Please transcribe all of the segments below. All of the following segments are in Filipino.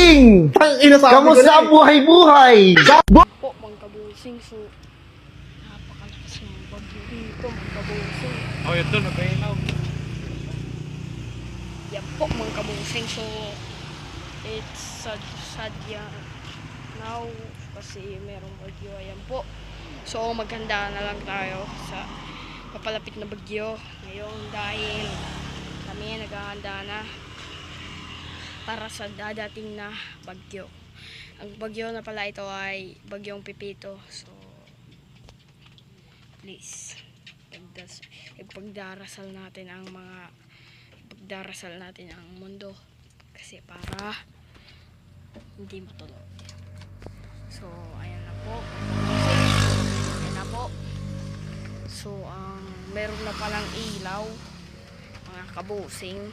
kabusing! Kamusta ang buhay-buhay? Po, mga kabusing. So, napakalakas ng bagyo dito, mga kabusing. Oh, yun doon, nagkainaw. Yan po, mga kabusing. So, it's sad yan now kasi merong bagyo. Ayan po. So, maghanda na lang tayo sa papalapit na bagyo ngayon dahil kami naghahanda na para sa dadating na bagyo. Ang bagyo na pala ito ay bagyong Pipito. So, please, ipagdarasal natin ang mundo kasi para hindi matulog. So, ayan na po. Ayan na po. So, meron na palang ilaw, mga kabusing.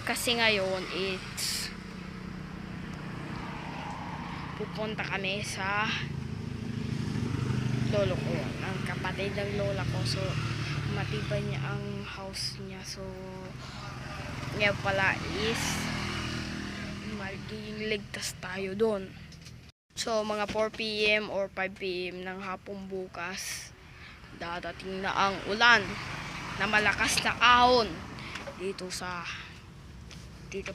Kasi ngayon, pupunta kami sa lolo ko, ang kapatid ng lola ko. So, matibay niya ang house niya. So, ngayon pala is magiging ligtas tayo doon. So, mga 4 PM or 5 PM ng hapon bukas, dadating na ang ulan na malakas na ahon dito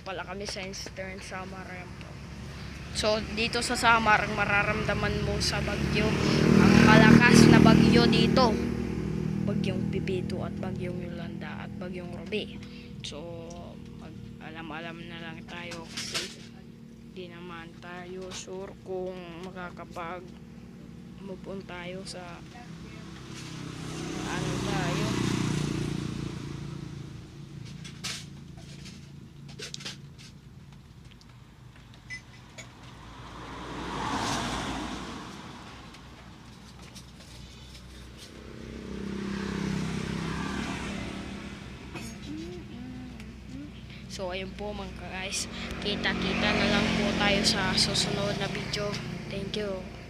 pala kami sa Eastern Samar. So, dito sa Samar, ang mararamdaman mo sa bagyo, ang malakas na bagyo dito. Bagyong Pipito at bagyong Yolanda at bagyong Robe. So, alam na lang tayo kasi di naman tayo sure kung move on tayo sa ano tayo. So, ayun po mga guys. Kita-kita na lang po tayo sa susunod na video. Thank you.